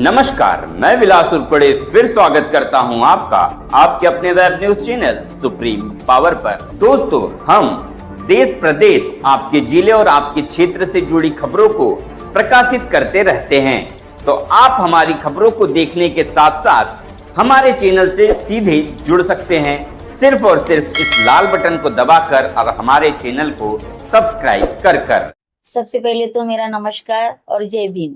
नमस्कार, मैं विलास उर्पड़े फिर स्वागत करता हूं आपका आपके अपने web news channel supreme power पर। दोस्तों, हम देश प्रदेश, आपके जिले और आपके क्षेत्र से जुड़ी खबरों को प्रकाशित करते रहते हैं। तो आप हमारी खबरों को देखने के साथ साथ हमारे चैनल से सीधे जुड़ सकते हैं, सिर्फ और सिर्फ इस लाल बटन को दबाकर और हमारे चैनल को सब्सक्राइब कर। सबसे पहले तो मेरा नमस्कार और जय भीम।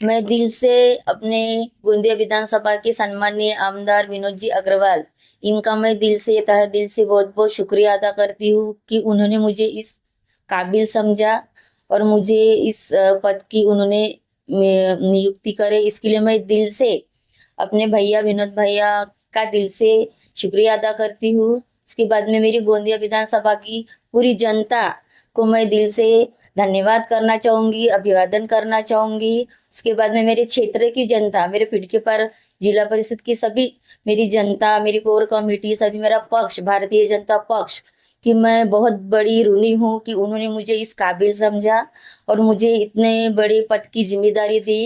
मैं दिल से अपने गोंदिया विधानसभा के सम्माननीय आमदार विनोद जी अग्रवाल, इनका मैं दिल से तहे दिल से बहुत बहुत शुक्रिया अदा करती हूँ कि उन्होंने मुझे इस काबिल समझा और मुझे इस पद की उन्होंने नियुक्ति करे। इसके लिए मैं दिल से अपने भैया विनोद भैया का दिल से शुक्रिया अदा करती हूँ। उसके बाद में मेरी गोंदिया विधानसभा की पूरी जनता को मैं दिल से धन्यवाद करना चाहूँगी, अभिवादन करना चाहूँगी। उसके बाद में मेरे क्षेत्र की जनता, मेरे पीढ़ पर जिला परिषद की सभी मेरी जनता, मेरी कोर कमेटी, सभी मेरा पक्ष भारतीय जनता पक्ष कि मैं बहुत बड़ी ऋणी हूँ कि उन्होंने मुझे इस काबिल समझा और मुझे इतने बड़े पद की जिम्मेदारी दी।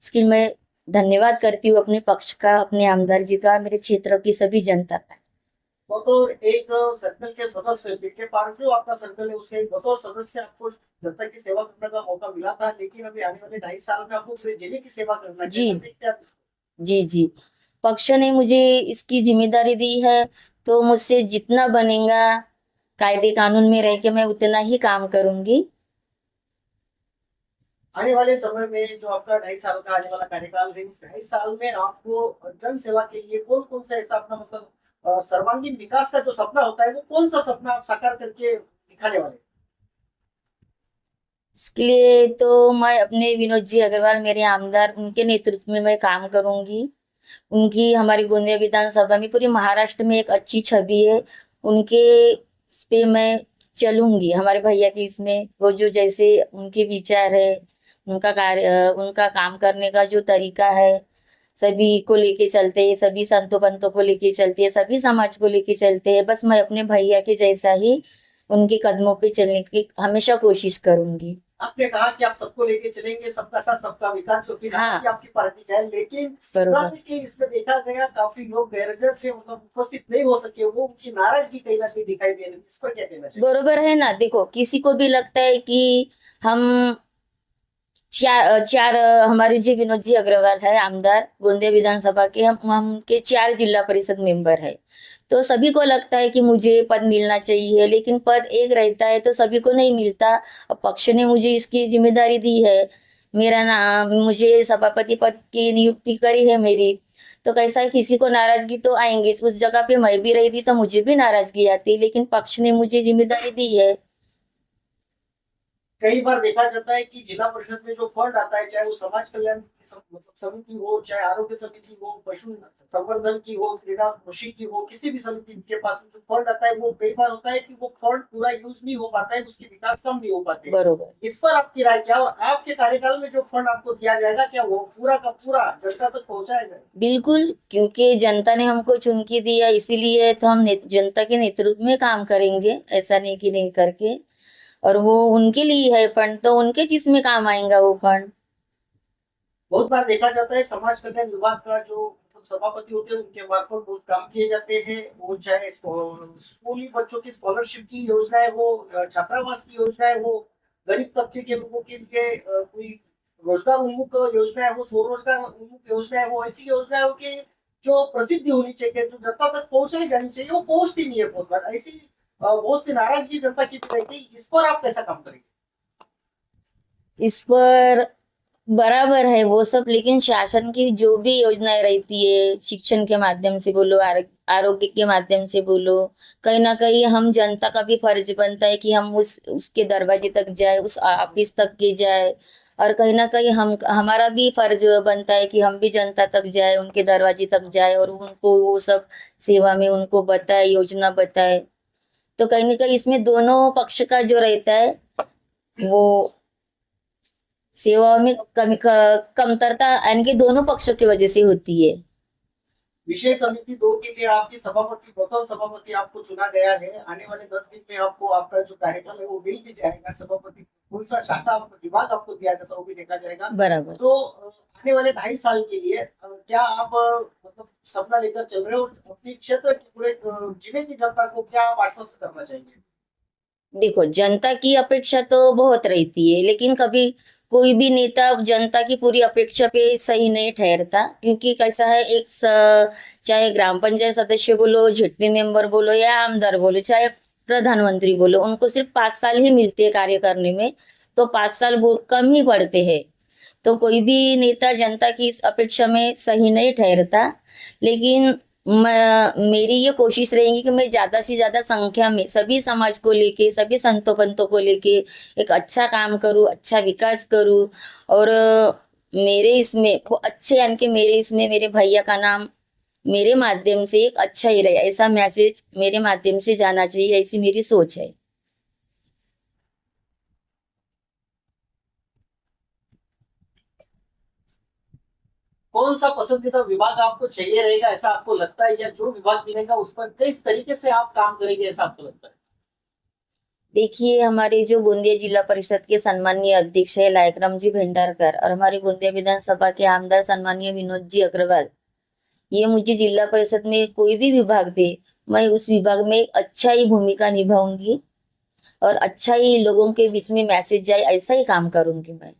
इसकी मैं धन्यवाद करती हूँ अपने पक्ष का, अपने आमदार जी का, मेरे क्षेत्र की सभी जनता का। बतौर एक सर्कल के सदस्य, बीके पार्क जो आपका सर्कल है उसके बतौर सदस्य आपको जनता की सेवा करने का मौका मिला था, लेकिन अभी आने वाले 2.5 साल में आपको पूरे जिले की सेवा करना जी है। जी, पक्ष ने मुझे इसकी जिम्मेदारी दी है, तो मुझसे जितना बनेगा कायदे कानून में रह के मैं उतना ही काम करूंगी। आने वाले समय में जो आपका 2.5 साल का आने वाला कार्यकाल है, उस 2.5 साल में आपको जन सेवा के लिए कौन कौन सा ऐसा अपना मतलब सर्वांगीण विकास का जो सपना होता है, वो कौन सा सपना आप साकार करके दिखाने वाले? इसके लिए तो मैं अपने विनोद जी अग्रवाल, मेरे आमदार, उनके नेतृत्व में मैं काम करूंगी। उनकी हमारी गोंदिया विधानसभा में पूरे महाराष्ट्र में एक अच्छी छवि है, उनके इस पे मैं चलूंगी। हमारे भैया की इसमें वो जो जैसे उनके विचार है, उनका कार्य, उनका काम करने का जो तरीका है, सभी को लेके चलते हैं, सभी संतों पंतों को लेके चलते हैं, सभी समाज को लेके चलते हैं। बस मैं अपने भैया के जैसा ही उनके कदमों पे चलने की हमेशा कोशिश करूंगी। आपने कहा कि आप सबको लेके चलेंगे, सबका साथ सबका विकास, जो कि हाँ, आपकी पार्टी जाए, लेकिन बरोबर इसमें देखा गया काफी लोग गैरजर से मतलब उपस्थित नहीं हो सके, वो उनकी नाराजगी कहीं ना कहीं दिखाई दे रही है। इस पर क्या कहना चाहिए? बरोबर है ना। देखो, किसी को भी लगता है कि हम चार हमारे जो विनोद जी अग्रवाल है आमदार गोंदिया विधानसभा के, हम के 4 जिला परिषद मेंबर है, तो सभी को लगता है कि मुझे पद मिलना चाहिए, लेकिन पद एक रहता है तो सभी को नहीं मिलता। अब पक्ष ने मुझे इसकी जिम्मेदारी दी है, मेरा नाम, मुझे सभापति पद की नियुक्ति करी है मेरी, तो कैसा है, किसी को नाराजगी तो आएंगी। उस जगह पे मैं भी रही थी तो मुझे भी नाराजगी आती, लेकिन पक्ष ने मुझे जिम्मेदारी दी है। कई बार देखा जाता है कि जिला परिषद में जो फंड आता है, चाहे वो समाज कल्याण मतलब समिति हो, चाहे आरोग्य समिति हो, पशु संवर्धन की हो, क्रीड़ा कृषि की हो, किसी भी समिति के पास जो फंड आता है, वो कई बार होता है कि वो फंड पूरा यूज नहीं हो पाता है, उसकी विकास कम नहीं हो पाते। बरोबर। इस पर आपकी राय क्या, और आपके कार्यकाल में जो फंड आपको दिया जाएगा, क्या वो पूरा का पूरा जनता तक पहुंचाया जाए? बिल्कुल, क्योंकि जनता ने हमको चुन के दिया, इसीलिए तो हम जनता के नेतृत्व में काम करेंगे, ऐसा नहीं कि नहीं करके। और वो उनके लिए है फंड, तो उनके जिसमें काम आएगा वो फंड। बहुत बार देखा जाता है समाज कल्याण विभाग का जो सभापति होते हैं, उनके मार्फत बहुत काम किए जाते हैं। वो चाहे स्कूली बच्चों की स्कॉलरशिप की योजनाएं हो, छात्रावास की योजनाएं हो, गरीब तबके के लोगों के लिए कोई रोजगार उन्मुख योजनाएं हो, स्वरोजगार उन्मुख योजनाएं हो, ऐसी योजनाएं की जो प्रसिद्धि होनी चाहिए, जो जनता तक पहुंचाई जानी चाहिए, वो पहुंचती नहीं है। बहुत बार ऐसी बहुत सी नाराजगी जनता की भी रहती है। इस पर आप कैसा काम करेंगे? इस पर बराबर है वो सब, लेकिन शासन की जो भी योजनाएं रहती है, शिक्षण के माध्यम से बोलो, आरोग्य के माध्यम से बोलो, कहीं ना कहीं हम जनता का भी फर्ज बनता है कि हम उसके दरवाजे तक जाए, उस ऑफिस तक के जाए, और कहीं ना कहीं हमारा भी फर्ज बनता है कि हम भी जनता तक जाए, उनके दरवाजे तक जाए और उनको वो सब सेवा में उनको बताए, योजना बताए। तो कहीं ना कहीं इसमें दोनों पक्ष का जो रहता है, वो सेवा में कमतरता यानी कि दोनों पक्षों की वजह से होती है। विशेष समिति 2 के लिए आपकी सभापति, बतौर सभापति आपको चुना गया है। आने वाले 10 दिन में आपको आपका जो कार्यक्रम है वो मिल भी जाएगा सभापति कौन सा शाखा विभाग आपको दिया जाता है वो भी देखा जाएगा। बराबर। तो आने वाले 2.5 साल के लिए क्या आप मतलब सपना लेकर चल रहे हो और अपने क्षेत्र के पूरे जिले की जनता को क्या आप आश्वस्त करना चाहेंगे? देखो, जनता की अपेक्षा तो बहुत रहती है, लेकिन कभी कोई भी नेता जनता की पूरी अपेक्षा पे सही नहीं ठहरता, क्योंकि कैसा है, चाहे ग्राम पंचायत सदस्य बोलो, झेडपी मेंबर बोलो या आमदार बोलो, चाहे प्रधानमंत्री बोलो, उनको सिर्फ 5 साल ही मिलते हैं कार्य करने में, तो 5 साल कम ही पड़ते हैं। तो कोई भी नेता जनता की इस अपेक्षा में सही नहीं ठहरता, लेकिन मेरी ये कोशिश रहेगी कि मैं ज्यादा से ज्यादा संख्या में सभी समाज को लेके, सभी संतों पंतों को लेके एक अच्छा काम करूँ, अच्छा विकास करूँ, और मेरे इसमें वो अच्छे, यानी कि मेरे इसमें मेरे भैया का नाम मेरे माध्यम से एक अच्छा ही रहे, ऐसा मैसेज मेरे माध्यम से जाना चाहिए, ऐसी मेरी सोच है। कौन सा पसंदीदा विभाग आपको चाहिए रहेगा ऐसा आपको लगता है, या जो विभाग मिलेगा उस पर किस तरीके से आप काम करेंगे ऐसा आपको लगता है? देखिए, हमारे जो गोंदिया जिला परिषद के सम्मानीय अध्यक्ष है लायकराम जी भंडारकर, और हमारे गोंदिया विधानसभा के आमदार सम्मानीय विनोद जी अग्रवाल, ये मुझे जिला परिषद में कोई भी विभाग दे, मैं उस विभाग में एक अच्छा ही भूमिका निभाऊंगी और अच्छा ही लोगों के बीच में मैसेज जाए, ऐसा ही काम करूंगी मैं।